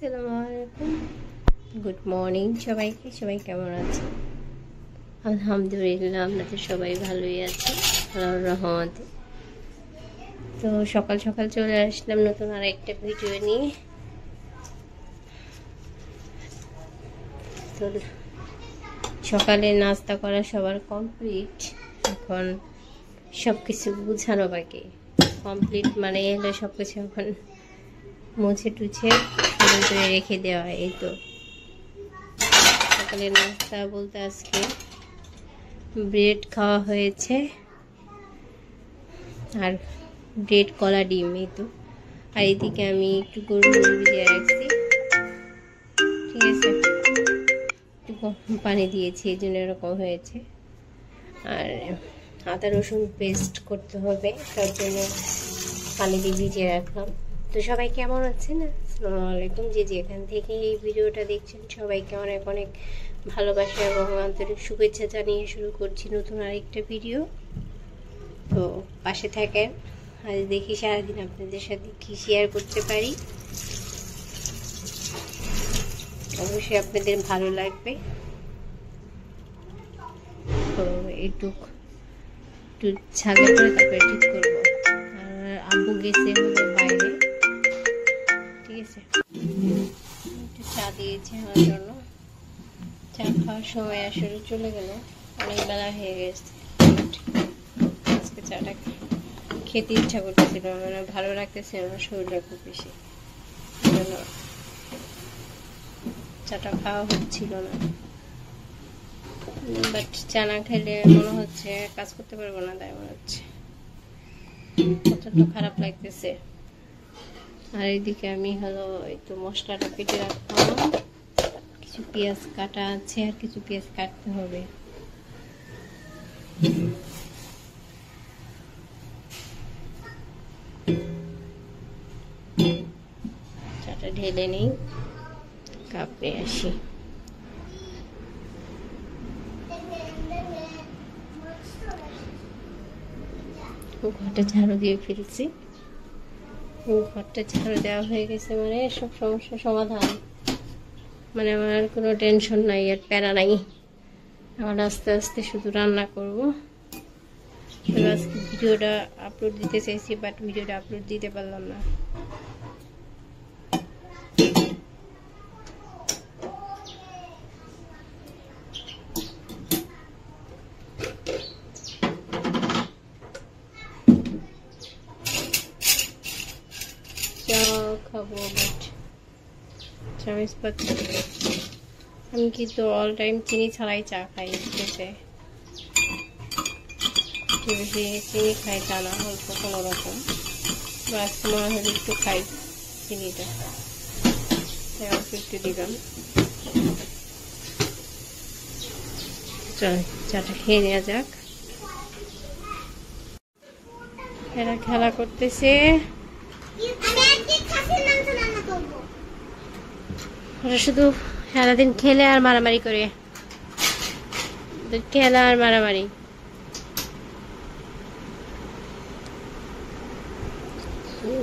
আসসালামু আলাইকুম, good morning সবাইকে। সবাই কেমন আছে? আলহামদুলিল্লাহ, আমরা তো সবাই ভালোই আছি আল্লাহর রহমতে। তো সকাল সকাল চলে আসলাম নতুন আর একটা ভিডিও নিয়ে। তো সকালে নাস্তা করা সবার কমপ্লিট, এখন সব কিছু গুছানো বাকি। কমপ্লিট মানে হলো সব কিছু এখন মুছে টুছে করে রেখে দেওয়া। এই তো সকালে নাস্তা বলতে আজকে ব্রেড খাওয়া হয়েছে আর ব্রেড কলা ডিম। এই তো, আর এদিকে আমি একটু গরুর ভিজিয়ে রাখছি, ঠিক আছে, একটু পানি দিয়েছি, এই জন্য এরকম হয়েছে। আর আদা রসুন পেস্ট করতে হবে, তার জন্য পানি দিয়ে ভিজিয়ে রাখলাম। তো সবাই কেমন আছেন? আসসালামু আলাইকুম। যে যেখান থেকে এই ভিডিওটা দেখছেন সবাইকে অনেক অনেক ভালোবাসা এবং আন্তরিক শুভেচ্ছা জানিয়ে শুরু করছি নতুন আরেকটা ভিডিও। তো পাশে থাকেন, আজ দেখি সারাদিন আপনাদের সাথে কি শেয়ার করতে পারি। অবশ্যই আপনাদের ভালো লাগবে। তো একটু ছাগা করে তারপরে ঠিক করবো। আর আব্বু গেছে হলো বাইরে, ঠিক আছে। একটু চা দিয়েছে আমার জন্য, চা খাওয়ার সময় আসলে চলে গেল, অনেক বেলা হয়ে গেছে। আজকে চাটা খেতে ইচ্ছা করতেছিল, মানে ভালো লাগতেছে আমার শরীরটা খুব বেশি, জন্য চাটা খাওয়া হচ্ছিল না। বাট চা না খেলে মনে হচ্ছে কাজ করতে পারবো না, তাই মনে হচ্ছে কতটা খারাপ লাগতেছে। আর এইদিকে আমি হলো একটু মশলাটা কেটে রাখলাম, কিছু পেঁয়াজ কাটা আছে আর কিছু পেঁয়াজ কাটতে হবে। চাটা ঢেলে নেই, কাপ নিয়ে আসি। ঘরটা ঝাড়ু দিয়ে ফেলছি, ঘরটা ঝাড়ু দেওয়া হয়ে গেছে মানে সব সমস্যার সমাধান, মানে আমার আর কোনো টেনশন নাই, আর প্যারা নাই। আমার আস্তে আস্তে শুধু রান্না করব। আজকে ভিডিওটা আপলোড দিতে চাইছি, বাট ভিডিওটা আপলোড দিতে পারলাম না। খাবো বাট চামিচ পাচ্ছি। আমি কিন্তু অল টাইম চিনি ছাড়াই চা খাই, ঠিক আছে। বেশি চিনি খাই তা না, অল্প কোনো রকম। আজকে মনে হলে একটু খাই চিনিটা, অল্প একটু দিলাম। চল চাটা খেয়ে নেওয়া যাক। এরা খেলা করতেছে, ওরা শুধু সারাদিন খেলে আর মারামারি করে, খেলা আর মারামারি।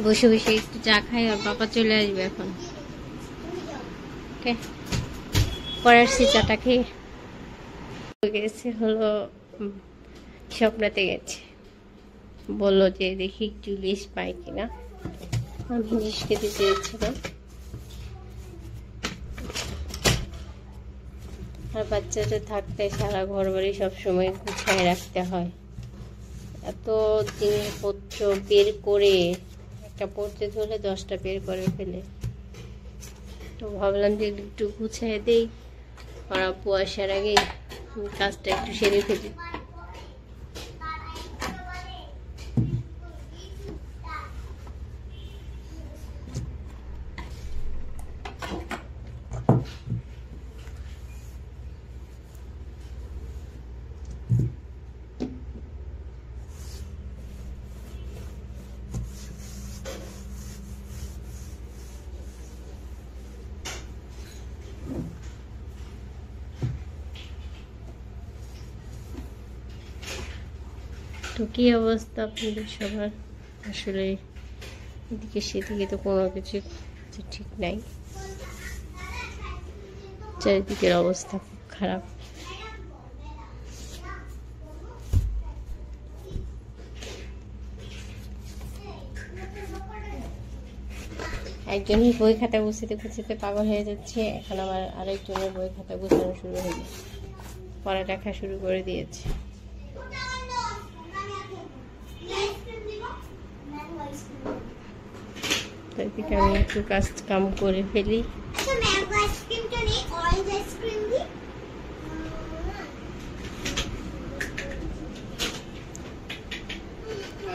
বসে বসে একটু চা খাই, আর বাবা চলে আসবে এখন। ওকে, পরে আসছি চাটা খেয়ে। গেছে হলো স্বপ্নাতে গেছে, বললো যে দেখি একটু ইলিশ পাই কিনা। আমি ইলিশ খেতে চেয়েছিলাম। আর বাচ্চাটা থাকতে সারা ঘর বাড়ি সবসময় গুছিয়ে রাখতে হয়, এত জিনিসপত্র বের করে একটা পড়তে ধরলে 10টা বের করে ফেলে। তো ভাবলাম যে একটু গুছিয়ে দেই, আর আপু আসার আগে কাজটা একটু সেরে ফেলি। তো কি অবস্থা আপনাদের সবার? আসলে এদিকে সেদিকে তো কোনো কিছু ঠিক নাই। চারিদিকের অবস্থা খুব খারাপ। একজনের বই খাতা গুছাতে গুছাতে পাগল হয়ে যাচ্ছে, এখন আবার আরেকজনের বই খাতা গুছানো শুরু হয়ে গেছে, পড়ালেখা শুরু করে দিয়েছে। এদিকে আমি একটু কাজ কাম করে ফেলি।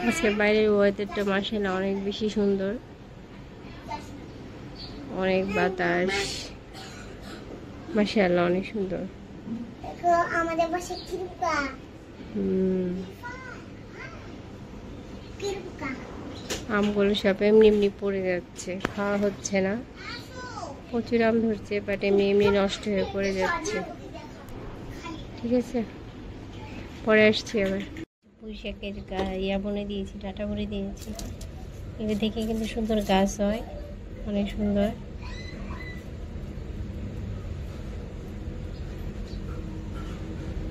আজকে বাইরের ওয়েদারটা মাশাআল্লাহ অনেক বেশি সুন্দর, অনেক বাতাস, মাশাআল্লাহ অনেক সুন্দর। আমাদের বাসায় কিরুকা আমগুলো সব এমনি এমনি পড়ে যাচ্ছে, খাওয়া হচ্ছে না। প্রচুর আম ধরছে, বাট এমনি এমনি নষ্ট হয়ে পড়ে যাচ্ছে। ঠিক আছে, পরে আসছি আবার। পুঁইশাকের ইয়া বনে দিয়েছি, ডাটা ভরে দিয়েছি। এগুলো দেখে কিন্তু সুন্দর গাছ হয়, অনেক সুন্দর।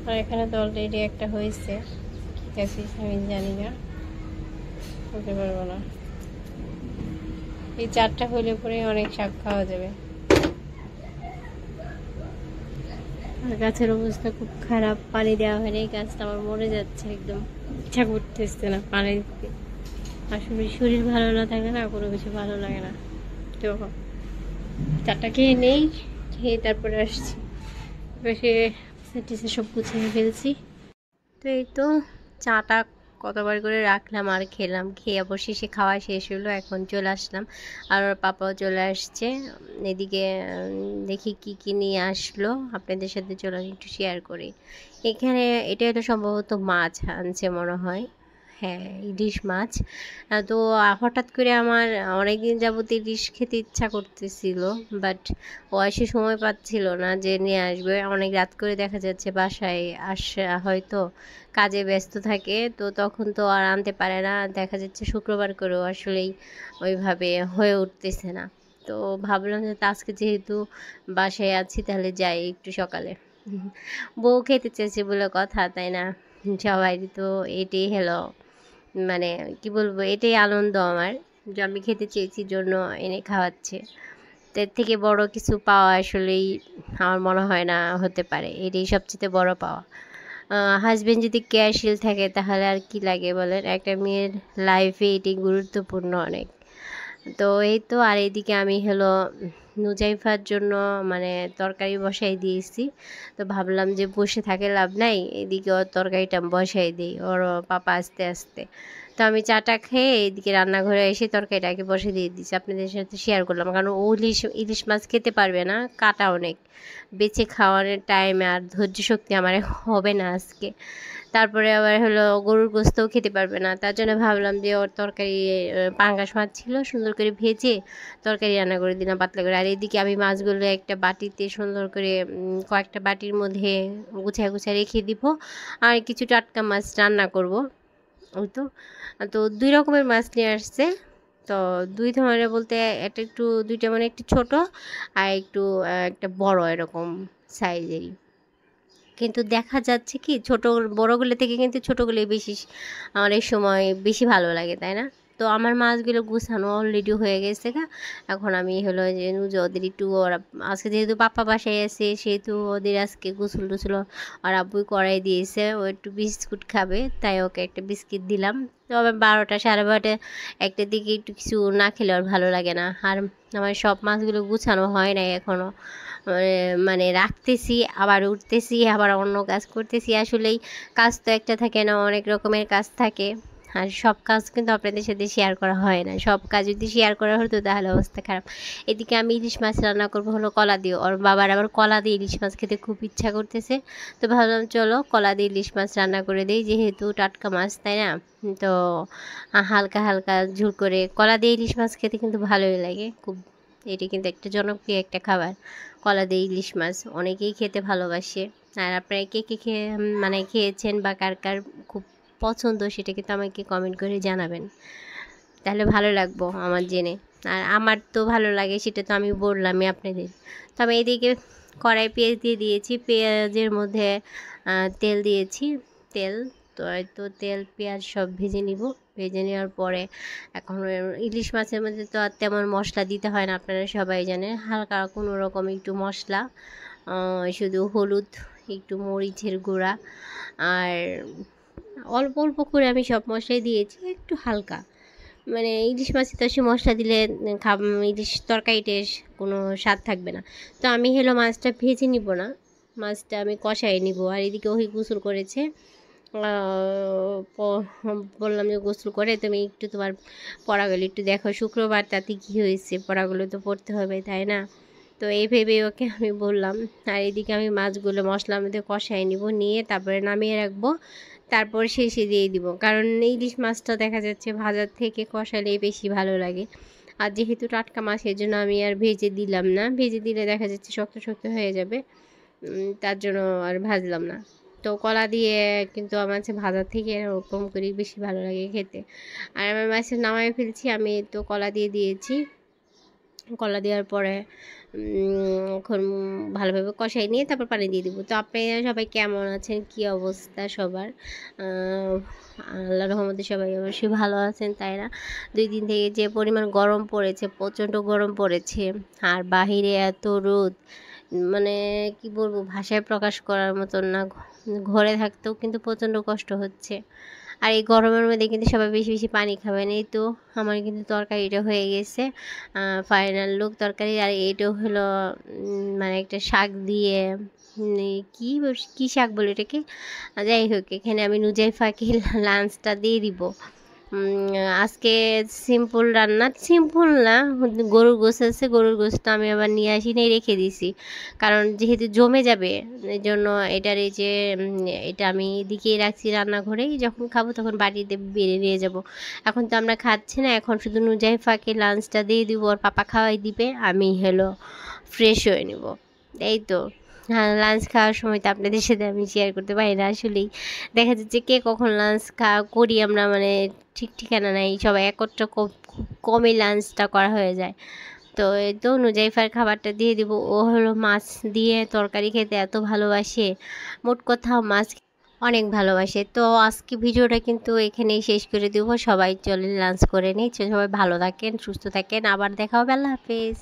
আর এখানে তো অলরেডি একটা হয়েছে, কি গাছ আমি জানি না, বলতে পারবো না। এই 4টা হইলে পরে অনেক শাক খাওয়া যাবে। আর গাছের অবস্থা খুব খারাপ, পানি দেওয়া হয়নি, গাছটা আমার মরে যাচ্ছে, একদম ইচ্ছা করতেছে না পানি দিতে। আসলে শরীর ভালো না থাকে না, কোনো কিছু ভালো লাগে না। তো 4টা খেয়ে নেই, খেয়ে তারপরে আসছি। এসে সব গুছিয়ে ফেলছি। তো এই তো চাটা কতবার করে রাখলাম আর খেলাম, খেয়ে অবশেষে খাওয়া শেষ হলো, এখন চলে আসলাম। আর ওর পাপাও চলে আসছে। এদিকে দেখি কি কি নিয়ে আসলো, আপনাদের সাথে চলো একটু শেয়ার করি। এখানে এটা হলো সম্ভবত মাছ আনছে মনে হয়, হ্যাঁ ইলিশ মাছ। তো হঠাৎ করে আমার অনেকদিন যাবত ইলিশ খেতে ইচ্ছা করতেছিল, বাট ও এসে সময় পাচ্ছিল না যে নিয়ে আসবে। অনেক রাত করে দেখা যাচ্ছে বাসায় আসা, হয়তো কাজে ব্যস্ত থাকে, তো তখন তো আর আনতে পারে না। দেখা যাচ্ছে শুক্রবার করেও আসলেই ওইভাবে হয়ে উঠতেছে না। তো ভাবলাম যে আজকে যেহেতু বাসায় আছি, তাহলে যাই একটু সকালে। বউ খেতে চেয়েছে বলে কথা, তাই না? সবাই তো এটাই হলো, মানে কি বলবো, এটাই আনন্দ আমার, যে আমি খেতে চেয়েছি জন্য এনে খাওয়াচ্ছে। তো এর থেকে বড় কিছু পাওয়া আসলেই আমার মনে হয় না হতে পারে, এটাই সবচেয়ে বড় পাওয়া। হাজবেন্ড যদি কেয়ারশীল থাকে তাহলে আর কি লাগে বলেন, একটা মেয়ের লাইফে এটি গুরুত্বপূর্ণ অনেক। তো এই তো, আর এইদিকে আমি হলো নুজাইফার জন্য মানে তরকারি বসাই দিয়েছি। তো ভাবলাম যে বসে থাকে লাভ নাই, এদিকে ওর তরকারিটা বসাই দিই, ওর পাপা আস্তে আস্তে। তো আমি চাটা খেয়ে এদিকে রান্নাঘরে এসে তরকারিটাকে বসে দিয়ে দিচ্ছি, আপনাদের সাথে শেয়ার করলাম। কারণ ও ইলিশ মাছ খেতে পারবে না, কাটা অনেক, বেছে খাওয়ানোর টাইম আর ধৈর্য শক্তি আমার হবে না আজকে। তারপরে আবার হলো গরুর গোস্তও খেতে পারবে না, তার জন্য ভাবলাম যে ওর তরকারি পাঙ্গাস মাছ ছিল, সুন্দর করে ভেজে তরকারি রান্না করে দিলাম পাতলা করে। আর এদিকে আমি মাছগুলো একটা বাটিতে সুন্দর করে কয়েকটা বাটির মধ্যে গুছায় গুছায় রেখে দিব, আর কিছু টাটকা মাছ রান্না করব। ওই তো, তো 2 রকমের মাছ নিয়ে আসছে। তো 2 ধরনের বলতে একটা একটু, 2টা মানে একটু ছোট আর একটু একটা বড় এরকম সাইজেরই। কিন্তু দেখা যাচ্ছে কি ছোট বড়গুলো থেকে কিন্তু ছোটোগুলোই বেশি অনেক সময় বেশি ভালো লাগে, তাই না? তো আমার মাছগুলো গুছানো অলরেডি হয়ে গেছে গা। এখন আমি হলো যে ওদের একটু, ওরা আজকে যেহেতু পাপা বাসায় আছে সেহেতু ওদের আজকে গোসল টোসল আর আব্বুই করাই দিয়েছে। ও একটু বিস্কুট খাবে, তাই ওকে একটা বিস্কিট দিলাম। তো আবার 12টা সাড়ে 12টা একটা দিকে একটু কিছু না খেলে আর ভালো লাগে না। আর আমার সব মাছগুলো গুছানো হয় নাই এখনও, মানে রাখতেছি আবার উঠতেছি আবার অন্য কাজ করতেছি। আসলেই কাজ তো একটা থাকে না, অনেক রকমের কাজ থাকে। আর সব কাজ কিন্তু আপনাদের সাথে শেয়ার করা হয় না, সব কাজ যদি শেয়ার করা হতো তাহলে অবস্থা খারাপ। এদিকে আমি ইলিশ মাছ রান্না করবো হলো কলা দিয়ে, ওর বাবার আবার কলা দিয়ে ইলিশ মাছ খেতে খুব ইচ্ছা করতেছে। তো ভাবলাম চলো কলা দিয়ে ইলিশ মাছ রান্না করে দিই, যেহেতু টাটকা মাছ, তাই না? তো হালকা হালকা ঝোল করে কলা দিয়ে ইলিশ মাছ খেতে কিন্তু ভালোই লাগে খুব। এটি কিন্তু একটা জনপ্রিয় একটা খাবার, কলা দিয়ে ইলিশ মাছ অনেকেই খেতে ভালোবাসে। আর আপনারা কে কে খেয়ে মানে খেয়েছেন বা কার কার খুব পছন্দ সেটা কিন্তু আমাকে কমেন্ট করে জানাবেন, তাহলে ভালো লাগবো আমার জেনে। আর আমার তো ভালো লাগে সেটা তো আমি বললামই আপনাদের। তো আমি এদিকে কড়াই পেঁয়াজ দিয়ে দিয়েছি, পেঁয়াজের মধ্যে তেল দিয়েছি, তেল তো তো তেল পেঁয়াজ সব ভেজে নিব। ভেজে নেওয়ার পরে এখন ইলিশ মাছের মধ্যে তো আর তেমন মশলা দিতে হয় না, আপনারা সবাই জানেন। হালকা কোনো রকম একটু মশলা, শুধু হলুদ, একটু মরিচের গুঁড়া আর অল্প অল্প করে আমি সব মশলাই দিয়েছি, একটু হালকা। মানে ইলিশ মাছে তো সে মশলা দিলে ইলিশ তরকারিতে কোনো স্বাদ থাকবে না। তো আমি মাছটা ভেজে নিব না, মাছটা আমি কষাই নিব। আর এদিকে ওই গোসল করেছে, বললাম যে গোসল করে তুমি একটু তোমার পড়াগুলো একটু দেখো, শুক্রবার তাতে কী হয়েছে, পড়াগুলো তো পড়তে হবে তাই না। তো এই ভেবে ওকে আমি বললাম। আর এদিকে আমি মাছগুলো মশলার মধ্যে কষাই নিব, নিয়ে তারপরে নামিয়ে রাখবো, তারপর শেষে দিয়ে দিব। কারণ ইলিশ মাছটা দেখা যাচ্ছে ভাজার থেকে কষালেই বেশি ভালো লাগে। আর যেহেতু টাটকা মাছ, এর জন্য আমি আর ভেজে দিলাম না, ভেজে দিলে দেখা যাচ্ছে শক্ত শক্ত হয়ে যাবে, তার জন্য আর ভাজলাম না। তো কলা দিয়ে কিন্তু আমার কাছে ভাজার থেকে এরকম করে বেশি ভালো লাগে খেতে। আর আমার মাছের নামায় ফেলছি, আমি তো কলা দিয়ে দিয়েছি। কলা দেওয়ার পরে এখন ভালোভাবে কষাই নিয়ে তারপর পানি দিয়ে দিব। তো আপনারা সবাই কেমন আছেন, কি অবস্থা সবার? আল্লাহ রহমতে সবাই অবশ্যই ভালো আছেন, তাই না? 2 দিন থেকে যে পরিমাণ গরম পড়েছে, প্রচণ্ড গরম পড়েছে। আর বাহিরে এত রোদ, মানে কি বলবো, ভাষায় প্রকাশ করার মতন না। ঘরে থাকতেও কিন্তু প্রচণ্ড কষ্ট হচ্ছে। আর এই গরমের মধ্যে কিন্তু সবাই বেশি বেশি পানি খাবেন। এই তো আমার কিন্তু তরকারিটা হয়ে গেছে, ফাইনাল লুক তরকারি। আর এটাও হলো মানে একটা শাক দিয়ে, কি কী শাক বলে এটাকে, যাই হোক এখানে আমি নুজাইফাকে লাঞ্চটা দিয়ে দিব। আজকে সিম্পল রান্না, সিম্পল না, গরুর গোশত আছে, গরুর গোশত আমি আবার নিয়ে আসি নাই, রেখে দিছি। কারণ যেহেতু জমে যাবে, এই জন্য এটার এই যে এটা আমি এদিকেই রাখছি রান্নাঘরেই, যখন খাবো তখন বাড়িতে বেড়ে নিয়ে যাব। এখন তো আমরা খাচ্ছি না, এখন শুধু নুজাইফাকে লাঞ্চটা দিয়ে দিব, ওর পাপা খাওয়াই দিবে, আমি ফ্রেশ হয়ে নেব। এই তো। হ্যাঁ, লাঞ্চ খাওয়ার সময় তো আপনাদের সাথে আমি শেয়ার করতে পারি না আসলেই। দেখা যাচ্ছে কে কখন লাঞ্চ করি আমরা, মানে ঠিক ঠিকানা নাই, সবাই একত্র খুব কমই লাঞ্চটা করা হয়ে যায়। তো এই তো নুজাইফার খাবারটা দিয়ে দিব। ও মাছ দিয়ে তরকারি খেতে এত ভালোবাসে, মোট কথা মাছ অনেক ভালোবাসে। তো আজকে ভিডিওটা কিন্তু এখানেই শেষ করে দেবো। সবাই চলে লাঞ্চ করে নিই। সবাই ভালো থাকেন, সুস্থ থাকেন, আবার দেখা হবে। আল্লাহ হাফেজ।